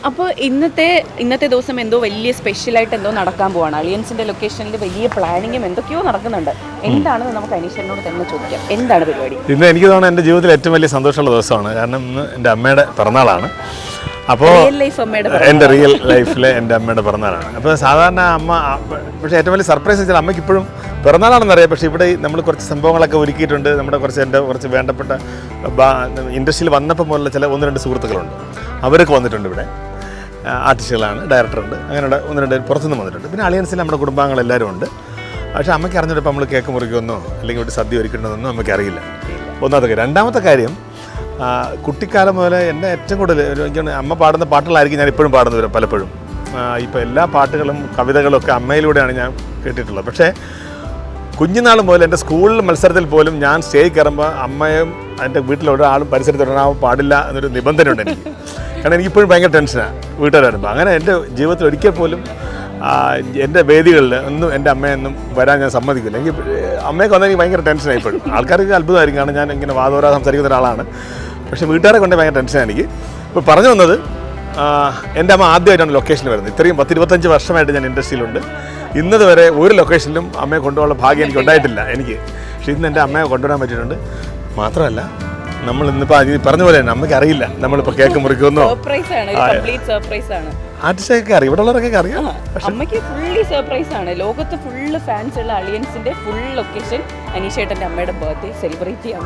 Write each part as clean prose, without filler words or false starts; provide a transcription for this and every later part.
അപ്പോൾ ഇന്നത്തെ ദിവസം എന്തോ വലിയ സ്പെഷ്യലായിട്ട് എന്തോ നടക്കാൻ പോവാണ്. അലിയൻസിന്റെ ലൊക്കേഷനിൽ വലിയ പ്ലാനിങ്ങും എന്തൊക്കെയോ നടക്കുന്നുണ്ട്. എന്താണെന്ന് നമുക്ക് അനീഷനോട് തന്നെ ചോദിക്കാം. എന്താണ് പരിപാടി? ഇന്ന് എനിക്ക് തോന്നുന്നു എൻ്റെ ജീവിതത്തിൽ ഏറ്റവും വലിയ സന്തോഷമുള്ള ദിവസമാണ്. കാരണം ഇന്ന് എൻ്റെ അമ്മയുടെ പിറന്നാളാണ്. അപ്പോൾ എൻ്റെ റിയൽ ലൈഫിലെ എൻ്റെ അമ്മയുടെ പിറന്നാളാണ്. അപ്പോൾ സാധാരണ അമ്മ, പക്ഷേ ഏറ്റവും വലിയ സർപ്രൈസ് വെച്ചാൽ അമ്മയ്ക്ക് ഇപ്പോഴും പിറന്നാളാണെന്നറിയാം. പക്ഷേ ഇവിടെ നമ്മൾ കുറച്ച് സംഭവങ്ങളൊക്കെ ഒരുക്കിയിട്ടുണ്ട്. നമ്മുടെ എൻ്റെ കുറച്ച് വേണ്ടപ്പെട്ട ഇൻഡസ്ട്രിയിൽ വന്നപ്പോൾ മുതലുള്ള ചില 1-2 സുഹൃത്തുക്കളുണ്ട്. അവരൊക്കെ വന്നിട്ടുണ്ട്. ഇവിടെ ആർട്ടിസ്റ്റുകളാണ്, ഡയറക്ടറുണ്ട്, അങ്ങനെയുള്ള 1-2 പുറത്തുനിന്ന് വന്നിട്ടുണ്ട്. പിന്നെ അലിയൻസിൽ നമ്മുടെ കുടുംബാംഗങ്ങളെല്ലാവരും ഉണ്ട്. പക്ഷേ അമ്മയ്ക്ക് അറിഞ്ഞിട്ട് നമ്മൾ കേക്ക് മുറിക്കുമെന്നോ അല്ലെങ്കിൽ ഒരു സദ്യ ഒരുക്കണമെന്നോ നമുക്ക് അറിയില്ല. ഒന്നാമത്തെ കാര്യം. രണ്ടാമത്തെ കാര്യം, കുട്ടിക്കാലം മുതൽ എന്നെ ഏറ്റവും കൂടുതൽ എനിക്ക് അമ്മ പാടുന്ന പാട്ടുകളായിരിക്കും ഞാൻ ഇപ്പോഴും പാടുന്നത് പലപ്പോഴും. ഇപ്പോൾ എല്ലാ പാട്ടുകളും കവിതകളും ഒക്കെ അമ്മയിലൂടെയാണ് ഞാൻ കേട്ടിട്ടുള്ളത്. പക്ഷേ കുഞ്ഞുനാൾ മുതൽ എൻ്റെ സ്കൂളിൽ മത്സരത്തിൽ പോലും ഞാൻ സ്റ്റേജ് കയറുമ്പോൾ അമ്മയും എൻ്റെ വീട്ടിലൊരാളും പരിസരത്ത് ഒരാളും പാടില്ല എന്നൊരു നിബന്ധനയുണ്ട് എനിക്ക്. കാരണം എനിക്കിപ്പോഴും ഭയങ്കര ടെൻഷനാണ് വീട്ടുകാരാകുമ്പോൾ. അങ്ങനെ എൻ്റെ ജീവിതത്തിൽ ഒരിക്കൽ പോലും എൻ്റെ വേദികളിൽ ഒന്നും എൻ്റെ അമ്മയൊന്നും വരാൻ ഞാൻ സമ്മതിക്കില്ല. എനിക്ക് അമ്മയൊക്കെ വന്നാൽ എനിക്ക് ഭയങ്കര ടെൻഷനായി. ഇപ്പോഴും ആൾക്കാർക്ക് അത്ഭുതമായിരിക്കും, കാരണം ഞാൻ ഇങ്ങനെ വാദോരാ സംസാരിക്കുന്ന ഒരാളാണ്. പക്ഷേ വീട്ടുകാരെ കൊണ്ട് ഭയങ്കര ടെൻഷനാണ് എനിക്ക്. ഇപ്പോൾ പറഞ്ഞു വന്നത്, എൻ്റെ അമ്മ ആദ്യമായിട്ടാണ് ലൊക്കേഷനിൽ വരുന്നത്. ഇത്രയും 10-25 വർഷമായിട്ട് ഞാൻ ഇൻഡസ്ട്രിയിലുണ്ട്. ഇന്നത് വരെ ഒരു ലൊക്കേഷനിലും അമ്മയെ കൊണ്ടുപോകാനുള്ള ഭാഗ്യം എനിക്ക് ഉണ്ടായിട്ടില്ല എനിക്ക്. പക്ഷേ ഇന്ന് എൻ്റെ അമ്മയെ കൊണ്ടുവരാൻ പറ്റിയിട്ടുണ്ട്. മാത്രമല്ല, നമ്മൾ ഇന്നിപ്പോൾ പറഞ്ഞ പോലെ തന്നെ അമ്മയ്ക്ക് അറിയില്ല നമ്മളിപ്പോൾ കേക്ക് മുറിക്കുമെന്നോ. ആർട്ടിസ്റ്റൊക്കെ അറിയാം, ഇവിടെ ഉള്ളവരൊക്കെ അറിയാം. അമ്മയ്ക്ക് ഫുള്ളി സർപ്രൈസ് ആണ്. ലോകത്ത് ഫുള്ള് ഫാൻസ് ഉള്ള അലിയൻസിന്റെ ഫുൾ ലൊക്കേഷൻ അനീഷേട്ടൻ്റെ അമ്മയുടെ ബർത്ത്ഡേ സെലിബ്രേറ്റ് ചെയ്യാൻ.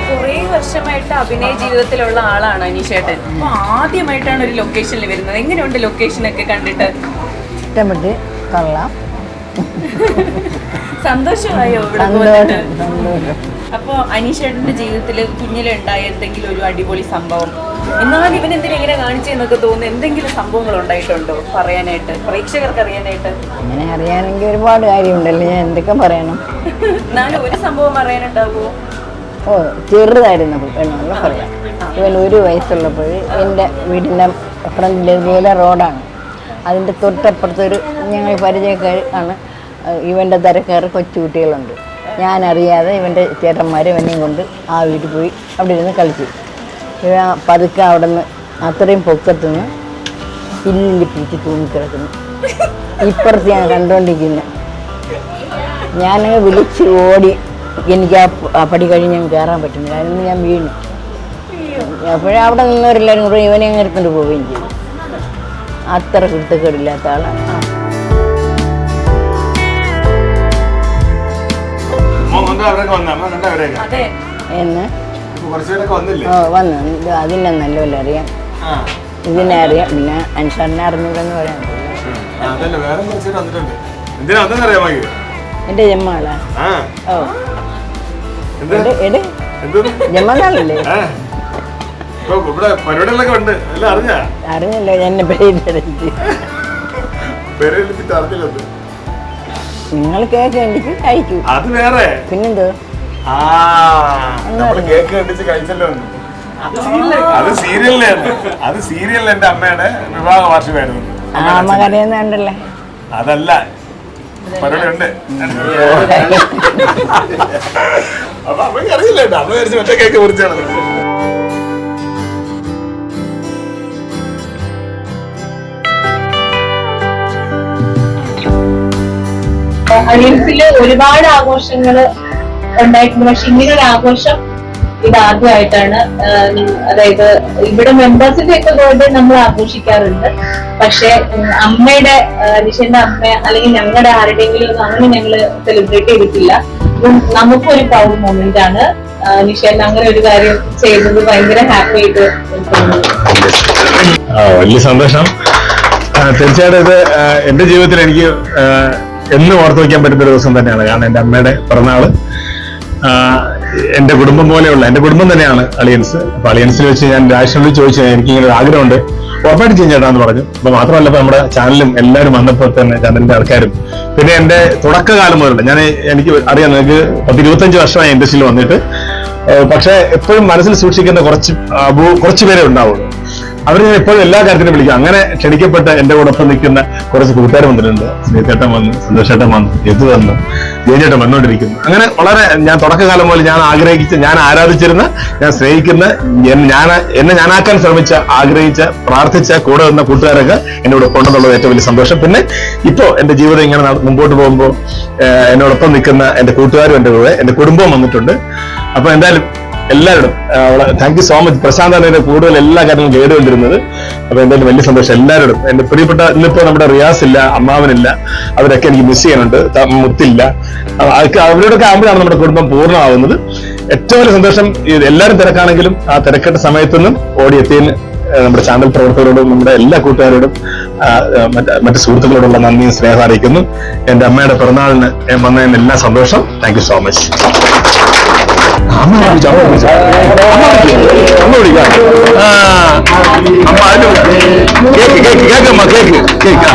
കുറേ വർഷമായിട്ട് അഭിനയ ജീവിതത്തിലുള്ള ആളാണ് അനീഷേട്ടൻ. അപ്പോൾ ആദ്യമായിട്ടാണ് ഒരു ലൊക്കേഷനിൽ വരുന്നത്. എങ്ങനെയുണ്ട് ലൊക്കേഷനൊക്കെ കണ്ടിട്ട്? ഇഷ്ടപ്പെട്ട് കൊള്ളാം. സന്തോഷമായോ ഇവിടെ? അപ്പോൾ അനീഷേട്ടൻ്റെ ജീവിതത്തിൽ കുഞ്ഞിലുണ്ടായ എന്തെങ്കിലും ഒരു അടിപൊളി സംഭവം, എന്നാലും ഇവൻ എന്തിനെങ്ങനെ കാണിച്ചെന്നൊക്കെ തോന്നുന്നു, എന്തെങ്കിലും സംഭവങ്ങൾ ഉണ്ടായിട്ടുണ്ടോ പറയാനായിട്ട്, പ്രേക്ഷകർക്ക് അറിയാനായിട്ട്? അങ്ങനെ അറിയാനെങ്കിൽ ഒരുപാട് കാര്യമുണ്ടല്ലോ, ഞാൻ എന്തൊക്കെ പറയണം. എന്നാലും ഒരു സംഭവം പറയാനുണ്ടാവുമോ? ചെറുതായിരുന്നപ്പോൾ വേണമെന്ന് പറയാം. ഇവൻ 1 വയസ്സുള്ളപ്പോൾ എൻ്റെ വീടിൻ്റെ ഫ്രണ്ടിലേതുപോലെ റോഡാണ്. അതിൻ്റെ തൊട്ടപ്പുറത്തൊരു ഞങ്ങൾ പരിചയക്കാർ ആണ്. ഇവൻ്റെ തരക്കാർ കൊച്ചുകുട്ടികളുണ്ട്. ഞാനറിയാതെ ഇവൻ്റെ ചേട്ടന്മാർ ഇവനെയും കൊണ്ട് ആ വീട്ടിൽ പോയി അവിടെ ഇരുന്ന് കളിച്ചു. ഇവ പതുക്കെ അവിടെ നിന്ന് അത്രയും പൊക്കത്തുനിന്ന് പില്ലിൽ പിടിച്ച് തൂങ്ങിക്കിടക്കുന്നു. ഇപ്പുറത്ത് ഞാൻ കണ്ടുകൊണ്ടിരിക്കുന്നു. ഞാനങ്ങ് വിളിച്ച് ഓടി. എനിക്ക് ആ പടി കഴിഞ്ഞ് ഞാൻ കയറാൻ പറ്റുന്നില്ല. അതിന് ഞാൻ വീണു. അപ്പോഴേ അവിടെ നിന്നവരെല്ലാവരും കൂടെ ഇവനെ അങ്ങ് എടുത്തുകൊണ്ട് പോവുകയും ചെയ്തു. അത്ര കുരുത്തക്കേടില്ലാത്ത ആളാണ്. എന്ന് വന്നു. അതിനെ നല്ലപോലെ അറിയാം, ഇതിനെ അറിയാം. പിന്നെ അൻസാറിനെ അറിഞ്ഞൂടെന്ന് പറയാൻ. എൻ്റെ ജമ്മാളാ. ഓ ജമ്മനാളല്ലേ? അറിഞ്ഞല്ലോ. എന്നെ നിങ്ങൾ കേക്ക് കണ്ടിട്ട് കഴിച്ചു. അത് വേറെ. പിന്നെന്തോ കേക്ക് കണ്ടിച്ച് കഴിച്ചല്ലോ. അത് സീരിയലിലാണ്. അത് സീരിയലിൽ എൻ്റെ അമ്മയുടെ വിവാഹ വാർഷികമായിരുന്നു. അമ്മ കരയുന്നുണ്ടല്ലേ? അതല്ല, പരിപാടി ഉണ്ട്. അപ്പൊ അമ്മയ്ക്ക് അറിയില്ല. അമ്മ വിചാരിച്ചു മറ്റേ കേക്ക് മുറിച്ചാണ്. അലിയൻസില് ഒരുപാട് ആഘോഷങ്ങൾ ഉണ്ടായിട്ടുണ്ട്. പക്ഷെ ഇങ്ങനെ ഒരു ആഘോഷം ഇതാദ്യമായിട്ടാണ്. അതായത് ഇവിടെ മെമ്പേഴ്സിന്റെ ഒക്കെ ബർത്ത്ഡേ നമ്മൾ ആഘോഷിക്കാറുണ്ട്. പക്ഷെ അമ്മയുടെ, നിഷന്റെ അമ്മ അല്ലെങ്കിൽ ഞങ്ങളുടെ ആരുടെയെങ്കിലും ഒന്നും അങ്ങനെ ഞങ്ങള് സെലിബ്രേറ്റ് ചെയ്തിട്ടില്ല. നമുക്കൊരു പ്രൗഡ് മൊമെന്റ് ആണ്. നിഷൻ അങ്ങനെ ഒരു കാര്യം ചെയ്തത് ഭയങ്കര ഹാപ്പി ആയിട്ട് തോന്നുന്നു. വലിയ സന്തോഷം. തീർച്ചയായിട്ടും ഇത് എന്റെ ജീവിതത്തിൽ എനിക്ക് എന്നും ഓർത്തു വയ്ക്കാൻ പറ്റുന്ന ഒരു ദിവസം തന്നെയാണ്. കാരണം എൻ്റെ അമ്മയുടെ പിറന്നാള് എൻ്റെ കുടുംബം പോലെയുള്ള എൻ്റെ കുടുംബം തന്നെയാണ് അലിയൻസ്. അപ്പൊ അലിയൻസിൽ വെച്ച് ഞാൻ രാജേഷിനോട് ചോദിച്ചു, എനിക്കിങ്ങനെ ഒരു ആഗ്രഹമുണ്ട്, ഉറപ്പായിട്ട് ചെയ്യും ചേട്ടാന്ന് പറഞ്ഞു. അപ്പൊ മാത്രമല്ല, ഇപ്പൊ നമ്മുടെ ചാനലും എല്ലാവരും വന്നപ്പോൾ തന്നെ ചാനലിന്റെ ആൾക്കാരും, പിന്നെ എൻ്റെ തുടക്കകാലം മുതലുള്ള എനിക്ക് അറിയാം, നിങ്ങൾക്ക് 10-25 വർഷമായി ഇൻഡസ്ട്രിയിൽ വന്നിട്ട്. പക്ഷെ എപ്പോഴും മനസ്സിൽ സൂക്ഷിക്കുന്ന കുറച്ച് പേരെ ഉണ്ടാവുള്ളൂ. അവർ ഞാൻ എപ്പോഴും എല്ലാ കാര്യത്തിനും വിളിക്കും. അങ്ങനെ ക്ഷണിക്കപ്പെട്ട് എന്റെ കൂടൊപ്പം നിൽക്കുന്ന കുറച്ച് കൂട്ടുകാർ വന്നിട്ടുണ്ട്. സ്നേഹിതേട്ടൻ വന്നു, സന്തോഷേട്ടൻ വന്നു, യദു വന്നു, ജയനേട്ടൻ വന്നുകൊണ്ടിരിക്കുന്നു. അങ്ങനെ വളരെ ഞാൻ തുടക്കകാലം പോലെ ഞാൻ ആഗ്രഹിച്ച, ഞാൻ ആരാധിച്ചിരുന്ന, ഞാൻ സ്നേഹിക്കുന്ന, എന്നെ ഞാനാക്കാൻ ശ്രമിച്ച, ആഗ്രഹിച്ച, പ്രാർത്ഥിച്ച, കൂടെ നിന്ന കൂട്ടുകാരൊക്കെ എന്നോടൊപ്പം ഉണ്ടെന്നുള്ളത് ഏറ്റവും വലിയ സന്തോഷം. പിന്നെ ഇപ്പോ എന്റെ ജീവിതം ഇങ്ങനെ മുമ്പോട്ട് പോകുമ്പോൾ എന്നോടൊപ്പം നിൽക്കുന്ന എന്റെ കൂട്ടുകാരും എന്റെ കൂടെ എന്റെ കുടുംബവും വന്നിട്ടുണ്ട്. അപ്പൊ എന്തായാലും എല്ലാവരും താങ്ക് യു സോ മച്ച്. പ്രശാന്താണ് കൂടുതൽ എല്ലാ കാര്യങ്ങളും ഗൈഡ് കൊണ്ടിരുന്നത്. അപ്പൊ എന്തായാലും വലിയ സന്തോഷം എല്ലാവരോടും. എന്റെ പ്രിയപ്പെട്ട ഇന്നിപ്പോ നമ്മുടെ റിയാസ് ഇല്ല, അമ്മാവനില്ല, അവരൊക്കെ എനിക്ക് മിസ് ചെയ്യുന്നുണ്ട്. മുത്തില്ല, അവരോടൊക്കെ ആകുമ്പോഴാണ് നമ്മുടെ കുടുംബം പൂർണ്ണമാവുന്നത്. ഏറ്റവും വലിയ സന്തോഷം. എല്ലാവരും തിരക്കാണെങ്കിലും ആ തിരക്കേട്ട സമയത്തൊന്നും ഓടിയെത്തിയതിന് നമ്മുടെ ചാനൽ പ്രവർത്തകരോടും നമ്മുടെ എല്ലാ കൂട്ടുകാരോടും മറ്റു സുഹൃത്തുക്കളോടുള്ള നന്ദിയും സ്നേഹം അറിയിക്കുന്നു. എന്റെ അമ്മയുടെ പിറന്നാളിന് വന്നതിന് എല്ലാ സന്തോഷം. Thank you so much. കേക്കമ്മ കേക്ക് കേക്ക്.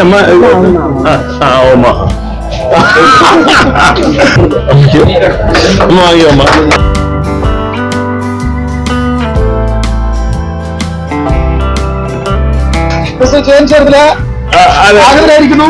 അമ്മ ഓമ്മ വാങ്ങിയോ അമ്മ. ആഗ്രഹമായിരിക്കുന്നു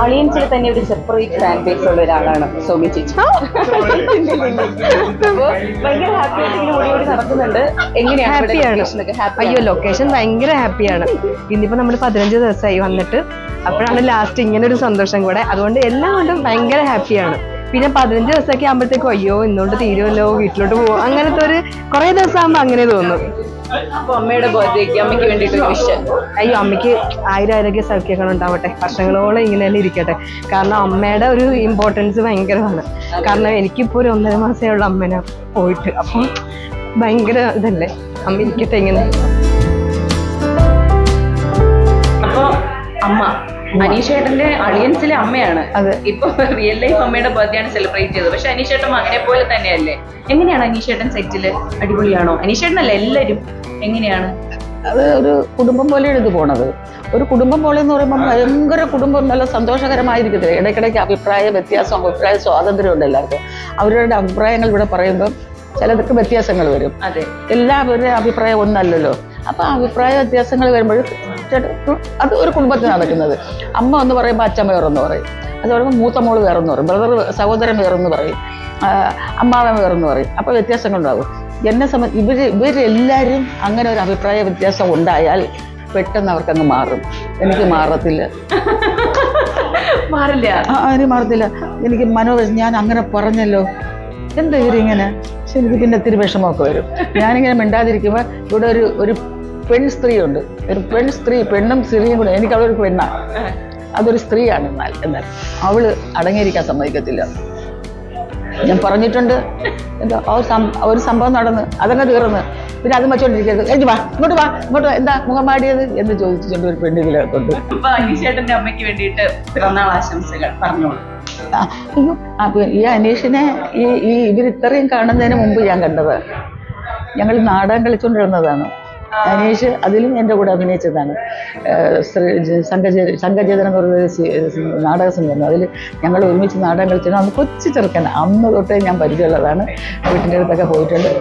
അളിയൻസിൽ തന്നെ ഒരു സെപ്പറേറ്റ് ഫാൻ ബേസ് ഉള്ള ഒരാളാണ് സൗമ്യ ചേച്ചി. ഭയങ്കര ഹാപ്പി ആയിട്ട് ഇങ്ങനെ ഓടി നടക്കുന്നുണ്ട്. എങ്ങനെയാണ്? അയ്യോ, ലൊക്കേഷൻ ഭയങ്കര ഹാപ്പിയാണ്. ഇന്നിപ്പോ നമ്മൾ 15 ദിവസമായി വന്നിട്ട്, അപ്പോഴാണ് ലാസ്റ്റ് ഇങ്ങനെ ഒരു സന്തോഷം കൂടെ. അതുകൊണ്ട് എല്ലാം കൊണ്ടും ഭയങ്കര ഹാപ്പിയാണ്. പിന്നെ 15 ദിവസമൊക്കെ ആകുമ്പോഴത്തേക്കും അയ്യോ ഇന്നോണ്ട് തീരുമല്ലോ, വീട്ടിലോട്ട് പോകും, അങ്ങനത്തെ ഒരു കുറെ ദിവസം ആകുമ്പോ അങ്ങനെ തോന്നും. അപ്പൊ അമ്മയുടെ ബർത്ത്ഡേക്ക് അമ്മയ്ക്ക് വേണ്ടിയിട്ട് ഒരു വിഷയം. അയ്യോ, അമ്മയ്ക്ക് ആരോഗ്യ സൗഖ്യങ്ങൾ ഉണ്ടാവട്ടെ, വർഷങ്ങളോളം ഇങ്ങനെ തന്നെ ഇരിക്കട്ടെ. കാരണം അമ്മയുടെ ഒരു ഇമ്പോർട്ടൻസ് ഭയങ്കരമാണ്. കാരണം എനിക്കിപ്പോ ഒരു 1.5 മാസമേ ഉള്ളൂ അമ്മേനെ പോയിട്ട്. അപ്പം ഭയങ്കര ഇതല്ലേ, അമ്മ ഇരിക്കട്ടെ ഇങ്ങനെ. അപ്പൊ അമ്മ അനീഷേട്ടന്റെ അളിയൻസിലെ അമ്മയാണ്. അതെ. ഇപ്പൊ റിയൽ ലൈഫ് അമ്മയുടെ ബർത്ത്ഡേ ആണ് സെലിബ്രേറ്റ് ചെയ്തത്. പക്ഷെ അനീഷേട്ടൻ അങ്ങനെ പോലെ തന്നെയല്ലേ? എങ്ങനെയാണ് അനീഷേട്ടൻ സെറ്റില്? അടിപൊളിയാണോ? അനീഷേട്ടനല്ല എല്ലാരും എങ്ങനെയാണ്? അത് ഒരു കുടുംബം പോലെയാണ് ഇത് പോണത്. ഒരു കുടുംബം പോലെ എന്ന് പറയുമ്പോൾ ഭയങ്കര കുടുംബം, നല്ല സന്തോഷകരമായിരിക്കത്തില്ല. ഇടയ്ക്കിടയ്ക്ക് അഭിപ്രായ വ്യത്യാസം, അഭിപ്രായ സ്വാതന്ത്ര്യം ഉണ്ട് എല്ലാവർക്കും. അവരുടെ അഭിപ്രായങ്ങൾ ഇവിടെ പറയുമ്പം ചിലതൊക്കെ വ്യത്യാസങ്ങൾ വരും. അതെ, എല്ലാവരുടെ അഭിപ്രായം ഒന്നല്ലല്ലോ. അപ്പൊ അഭിപ്രായ വ്യത്യാസങ്ങൾ വരുമ്പോൾ അത് ഒരു കുടുംബത്തിൽ നടക്കുന്നത്. അമ്മ എന്ന് പറയുമ്പോൾ അച്ഛമ്മ വേറൊന്ന് പറയും, അത് പറയുമ്പോൾ മൂത്ത മോള് വേറൊന്ന് പറയും, സഹോദരൻ വേറൊന്ന് പറയും, അമ്മാവൻ വേറൊന്ന് പറയും. അപ്പൊ വ്യത്യാസങ്ങളുണ്ടാകും. എന്നെ സംബന്ധിച്ച് ഇവരെല്ലാവരും അങ്ങനെ ഒരു അഭിപ്രായ വ്യത്യാസം ഉണ്ടായാൽ പെട്ടെന്ന് അവർക്കങ്ങ് മാറും. എനിക്ക് മാറത്തില്ല. മാറില്ല. എനിക്ക് മാറത്തില്ല. എനിക്ക് ഞാൻ അങ്ങനെ പറഞ്ഞല്ലോ, എന്താ ഇവരിങ്ങനെ. പക്ഷെ എനിക്ക് പിന്നെ ഇത്തിരി വിഷമമൊക്കെ വരും. ഞാനിങ്ങനെ മിണ്ടാതിരിക്കുമ്പോൾ ഇവിടെ ഒരു പെൺ സ്ത്രീ ഉണ്ട്. ഒരു പെൺ സ്ത്രീ, പെണ്ണും സ്ത്രീയും കൂടെ. എനിക്ക് അവളൊരു പെണ്ണാണ്, അതൊരു സ്ത്രീയാണ്. എന്നാൽ അവള് അടങ്ങിയിരിക്കാൻ സമ്മതിക്കത്തില്ല. ഞാൻ പറഞ്ഞിട്ടുണ്ട്, എന്താ ഒരു സംഭവം നടന്ന് അതങ്ങ് തീർന്ന് പിന്നെ അതും വെച്ചോണ്ടിരിക്കരുത്, എനിക്ക് വാ ഇങ്ങോട്ട് വാ ഇങ്ങോട്ട്, എന്താ മുഖം മാടിയത് എന്ന് ചോദിച്ചിട്ടുണ്ട് ഒരു പെണ്ണിനെ കൊണ്ട്. അപ്പൊ അനീഷേട്ടന്റെ അമ്മയ്ക്ക് വേണ്ടിയിട്ട് പിറന്നാൾ ആശംസകൾ പറഞ്ഞോളൂ. അപ്പൊ ഈ അനീഷിനെ ഇവർ ഇത്രയും കാണുന്നതിന് മുമ്പ് ഞാൻ കണ്ടത്. ഞങ്ങൾ നാടകം കളിച്ചുകൊണ്ടിരുന്നതാണ്. അനീഷ് അതിലും എൻ്റെ കൂടെ അഭിനയിച്ചതാണ്. സംഘചേതനം എന്ന് പറയുന്ന നാടക സംഘം, അതിൽ ഞങ്ങൾ ഒരുമിച്ച് നാടകം കളിച്ചിട്ട് അന്ന് കൊച്ചു ചെറുക്കൻ. അന്ന് തൊട്ടേ ഞാൻ പരിചയമുള്ളതാണ്. വീട്ടിൻ്റെ അടുത്തൊക്കെ പോയിട്ടുണ്ട്.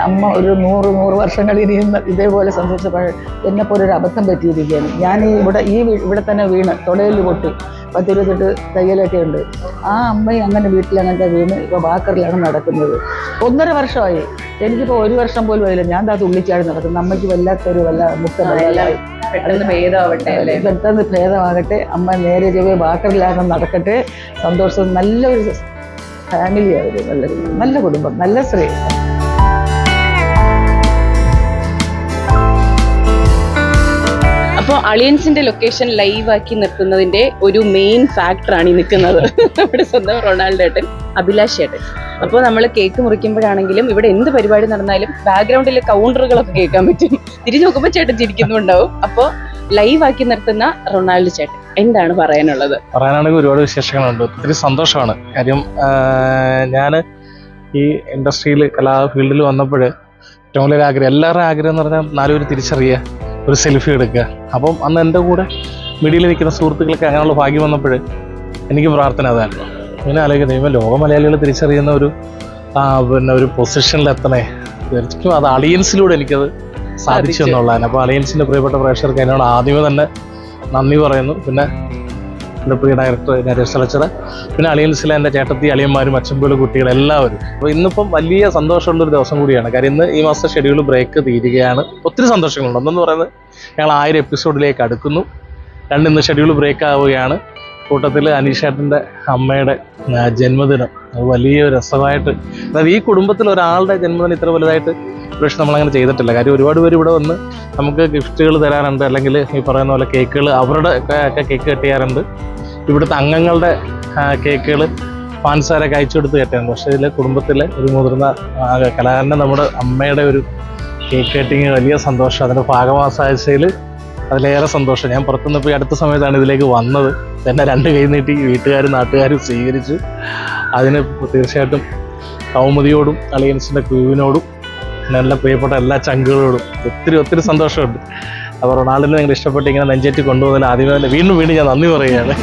അമ്മ ഒരു 100 വർഷങ്ങൾ ഇനിയും ഇതേപോലെ സന്തോഷപ്പോൾ എന്നെപ്പോലെ ഒരു അബദ്ധം പറ്റിയിരിക്കുകയാണ്. ഞാൻ ഇവിടെ തന്നെ വീണ് തൊടയിൽ പൊട്ടി 10-28 തയ്യലൊക്കെ ഉണ്ട്. ആ അമ്മയും അങ്ങനെ വീട്ടിലങ്ങനത്തെ വീണ് ഇപ്പോൾ വാക്കറിലാണ് നടക്കുന്നത്. 1.5 വർഷമായി. എനിക്കിപ്പോൾ 1 വർഷം പോലും ആയില്ല. ഞാൻ താ തുള്ളിച്ചാടി നടക്കുന്നു. അമ്മയ്ക്ക് വല്ലാത്തൊരു പെട്ടെന്ന് ഭേദമാവട്ടെ, പെട്ടെന്ന് ഭേദമാകട്ടെ. അമ്മ നേരെ ചൊവ്വേ വാക്കറിലാണ് നടക്കട്ടെ. സന്തോഷം, നല്ലൊരു ഫാമിലി അവർ നല്ല കുടുംബം, നല്ല സ്ത്രീ. അപ്പോൾ അളിയൻസിന്റെ ലൊക്കേഷൻ ലൈവ് ആക്കി നിർത്തുന്നതിന്റെ ഒരു മെയിൻ ഫാക്ടറാണ് ഈ നിൽക്കുന്നത് നമ്മുടെ സ്വന്തം റൊണാൾഡോ ഏട്ടൻ, അഭിലാഷ് ഏട്ടൻ. അപ്പോൾ നമ്മൾ കേക്ക് മുറിക്കുമ്പോഴാണെങ്കിലും ഇവിടെ എന്ത് പരിപാടി നടന്നാലും ബാക്ക്ഗ്രൗണ്ടിലെ കൗണ്ടറുകളൊക്കെ കേൾക്കാൻ പറ്റും. തിരിഞ്ഞു നോക്കുമ്പോൾ ചേട്ടൻ ചിരിക്കുന്നുണ്ടാവും. അപ്പോൾ ലൈവ് ആക്കി നിർത്തുന്ന റൊണാൾഡോ ചേട്ടൻ എന്താണ് പറയാനുള്ളത്? പറയാനാണെങ്കിൽ ഒരുപാട് വിശേഷങ്ങളുണ്ട്. ഒത്തിരി സന്തോഷമാണ്. കാര്യം ഞാൻ ഈ ഇൻഡസ്ട്രിയിൽ കലാ ഫീൽഡിൽ വന്നപ്പോൾ ഏറ്റവും വലിയ ആഗ്രഹം, എല്ലാവരുടെയും ആഗ്രഹം എന്ന് പറഞ്ഞാൽ നാലുപേര് തിരിച്ചറിയുക, ഒരു സെൽഫി എടുക്കുക. അപ്പം അന്ന് എൻ്റെ കൂടെ മീഡിയയിൽ നിൽക്കുന്ന സുഹൃത്തുക്കൾക്ക് അങ്ങനെയുള്ള ഭാഗ്യം വന്നപ്പോൾ എനിക്ക് പ്രാർത്ഥന അതായിരുന്നു. ഇങ്ങനെ ആലോചിക്കുന്നത് ദൈവം ലോക മലയാളികൾ തിരിച്ചറിയുന്ന ഒരു ഒരു പൊസിഷനിലെത്തണേ. ശരിക്കും അത് അളിയൻസിലൂടെ എനിക്കത് സാധിച്ചു എന്നുള്ളതാണ്. അപ്പോൾ അളിയൻസിൻ്റെ പ്രിയപ്പെട്ട പ്രേക്ഷകർക്ക് എന്നോട് ആദ്യമേ തന്നെ നന്ദി പറയുന്നു. പിന്നെ എൻ്റെ പ്രിയ ഡയറക്ടർ നരേഷ് തലച്ചറ, പിന്നെ അളിയൻസിലെ എൻ്റെ ചേട്ടത്തി, അളിയന്മാരും, അച്ഛൻപോലും കുട്ടികളെല്ലാവരും. അപ്പോൾ ഇന്നിപ്പം വലിയ സന്തോഷമുള്ളൊരു ദിവസം കൂടിയാണ്. കാര്യം ഇന്ന് ഈ മാസത്തെ ഷെഡ്യൂൾ ബ്രേക്ക് തീരുകയാണ്. ഒത്തിരി സന്തോഷങ്ങളുണ്ട്. ഒന്നെന്ന് പറയുന്നത് ഞങ്ങൾ 1000 എപ്പിസോഡിലേക്ക് അടുക്കുന്നു. ഇന്ന് ഷെഡ്യൂൾ ബ്രേക്ക് ആവുകയാണ്. കൂട്ടത്തിൽ അനീഷേട്ടൻ്റെ അമ്മയുടെ ജന്മദിനം, അത് വലിയ രസമായിട്ട്, അതായത് ഈ കുടുംബത്തിൽ ഒരാളുടെ ജന്മദിനം ഇത്ര വലുതായിട്ട് പക്ഷേ നമ്മളങ്ങനെ ചെയ്തിട്ടില്ല. കാര്യം ഒരുപാട് പേര് ഇവിടെ വന്ന് നമുക്ക് ഗിഫ്റ്റുകൾ തരാറുണ്ട്, അല്ലെങ്കിൽ ഈ പറയുന്ന പോലെ കേക്കുകൾ അവരുടെ ഒക്കെ കേക്ക് കട്ട് ചെയ്യാറുണ്ട്. ഇവിടുത്തെ അംഗങ്ങളുടെ കേക്കുകൾ ഫാൻസാരൊക്കെ അയച്ചു കൊടുത്ത് കെട്ടാറുണ്ട്. പക്ഷേ ഇതിൽ കുടുംബത്തിലെ ഒരു മുതിർന്ന കലാകാരൻ്റെ നമ്മുടെ അമ്മയുടെ ഒരു കേക്ക് കട്ടിങ് വലിയ സന്തോഷം. അതിൻ്റെ ഭാഗമാസാഴ്ചയിൽ അതിലേറെ സന്തോഷം. ഞാൻ പുറത്തുനിന്ന് പോയി അടുത്ത സമയത്താണ് ഇതിലേക്ക് വന്നത്. എന്നെ 2 കൈ നീട്ടി വീട്ടുകാരും നാട്ടുകാരും സ്വീകരിച്ചു. അതിന് തീർച്ചയായിട്ടും കൗമുദിയോടും അളിയൻസിൻ്റെ ക്രൂവിനോടും നല്ല പ്രിയപ്പെട്ട എല്ലാ ചങ്കുകളോടും ഒത്തിരി സന്തോഷമുണ്ട്. അപ്പോൾ റൊണാൾഡോനെ നിങ്ങൾ ഇഷ്ടപ്പെട്ട് ഇങ്ങനെ നെഞ്ചേറ്റി കൊണ്ടുപോകുന്നതിൽ ആദ്യമേ തന്നെ വീണ്ടും ഞാൻ നന്ദി പറയുകയാണ്.